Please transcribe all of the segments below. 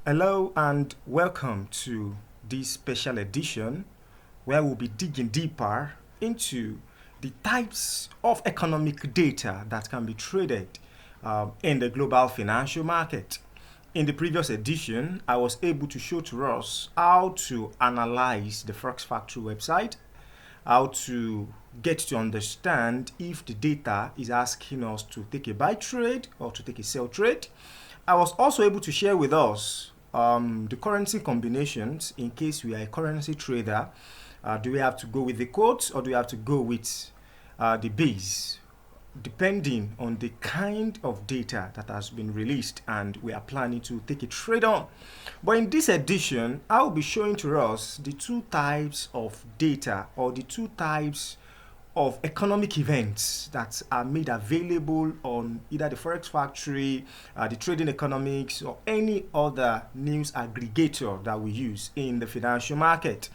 Hello and welcome to this special edition where we'll be digging deeper into the types of economic data that can be traded in the global financial market. In the previous edition, I was able to show to us how to analyze the Forex Factory website, how to get to understand if the data is asking us to take a buy trade or to take a sell trade. I was also able to share with us the currency combinations in case we are a currency trader. Do we have to go with the quotes or do we have to go with the base? Depending on the kind of data that has been released and we are planning to take a trade on. But in this edition, I will be showing to us the two types of data or the two types of economic events that are made available on either the Forex Factory, the Trading Economics, or any other news aggregator that we use in the financial market.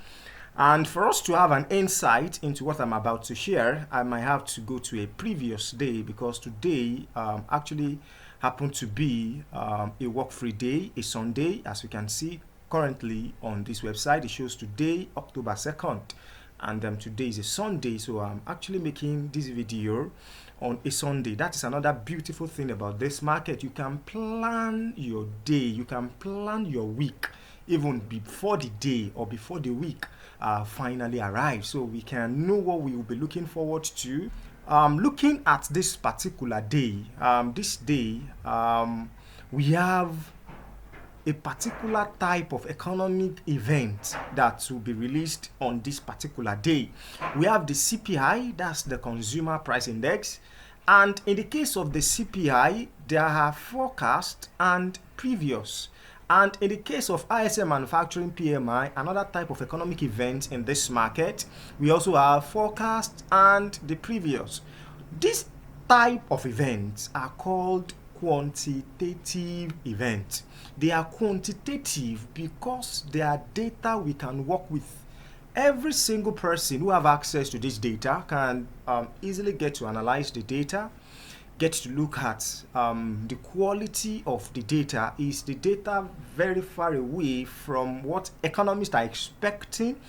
And for us to have an insight into what I'm about to share, I might have to go to a previous day because today actually happened to be a work-free day, a Sunday, as we can see currently on this website. It shows today, October 2nd. And today is a Sunday, so I'm actually making this video on a Sunday. That is another beautiful thing about this market. You can plan your day, you can plan your week even before the day or before the week finally arrives, so we can know what we will be looking forward to. Looking at this particular day, we have a particular type of economic event that will be released on this particular day. We have the CPI, that's the Consumer Price Index, and in the case of the CPI, there are forecast and previous. And in the case of ISM Manufacturing PMI, another type of economic event in this market, we also have forecast and the previous. This type of events are called quantitative events. They are quantitative because they are data we can work with. Every single person who have access to this data can easily get to analyze the data, get to look at the quality of the data. Is the data very far away from what economists are expecting?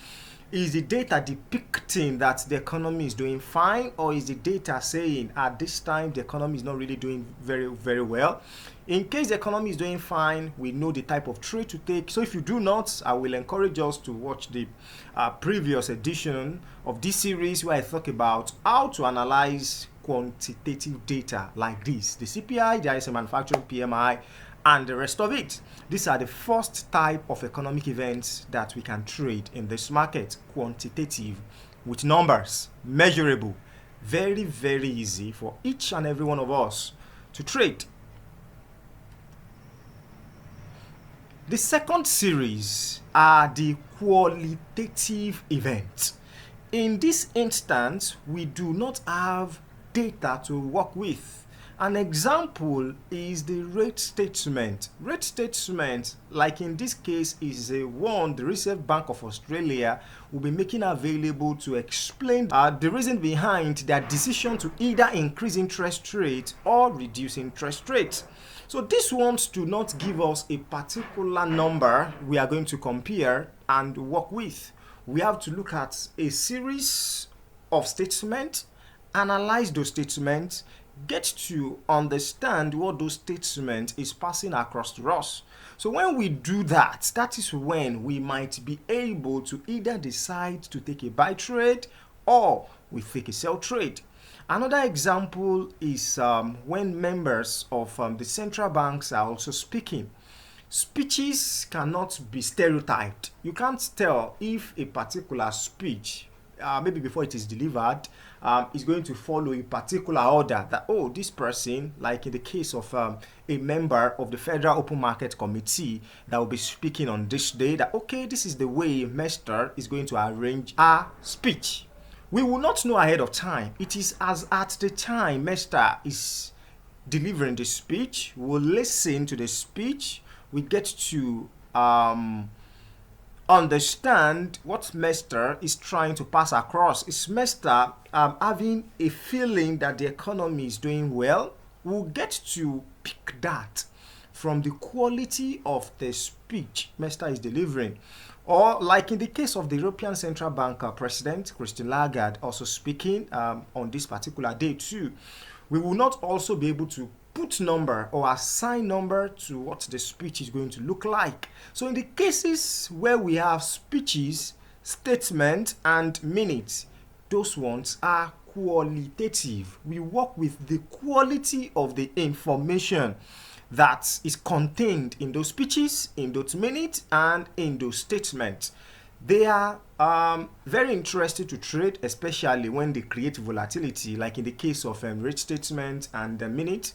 Is the data depicting that the economy is doing fine, or is the data saying at this time the economy is not really doing very well? In case the economy is doing fine, we know the type of trade to take. So if you do not, I will encourage us to watch the previous edition of this series where I talk about how to analyze quantitative data like this: the CPI, the ISM Manufacturing PMI, and the rest of it. These are the first type of economic events that we can trade in this market: quantitative, with numbers, measurable, very easy for each and every one of us to trade. The second series are the qualitative events. In this instance, we do not have data to work with. An example is the rate statement. Rate statement, like in this case, is a one the Reserve Bank of Australia will be making available to explain the reason behind their decision to either increase interest rate or reduce interest rate. So these ones do not give us a particular number we are going to compare and work with. We have to look at a series of statements, analyze those statements, get to understand what those statements is passing across to us. So when we do that, that is when we might be able to either decide to take a buy trade or we take a sell trade. Another example is when members of the central banks are also speaking. Speeches cannot be stereotyped. You can't tell if a particular speech, maybe before it is delivered, is going to follow a particular order that, oh, this person, like in the case of a member of the Federal Open Market Committee that will be speaking on this day, that, okay, this is the way Mr. is going to arrange a speech. We will not know ahead of time. It is as at the time Mr. is delivering the speech, we'll listen to the speech, we get to understand what Mr. is trying to pass across. Is Mr. having a feeling that the economy is doing well? We'll get to pick that from the quality of the speech Mr. is delivering. Or like in the case of the European Central Bank President, Christine Lagarde, also speaking on this particular day too, we will not also be able to put number or assign number to what the speech is going to look like. So in the cases where we have speeches, statements, and minutes, those ones are qualitative. We work with the quality of the information that is contained in those speeches, in those minutes, and in those statements. They are very interesting to trade, especially when they create volatility, like in the case of rate statement and the minute.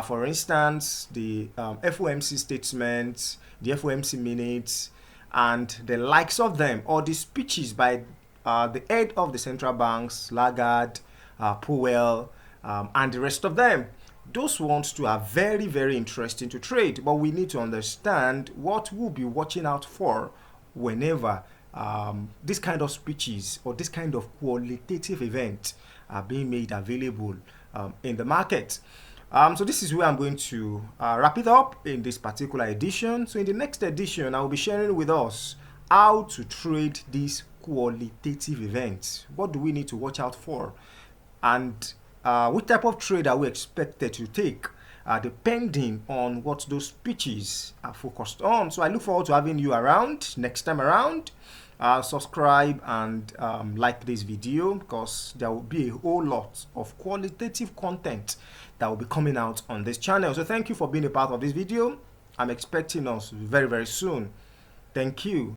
For instance, the FOMC statements, the FOMC minutes, and the likes of them, or the speeches by the head of the central banks, Lagarde, Powell, and the rest of them. Those ones too are very, very interesting to trade, but we need to understand what we'll be watching out for whenever this kind of speeches or this kind of qualitative event are being made available in the market. So this is where I'm going to wrap it up in this particular edition. So in the next edition, I will be sharing with us how to trade these qualitative events. What do we need to watch out for? And what type of trade are we expected to take depending on what those speeches are focused on. So I look forward to having you around next time around. Subscribe and like this video, because there will be a whole lot of qualitative content that will be coming out on this channel. So thank you for being a part of this video. I'm expecting us very, very soon. Thank you.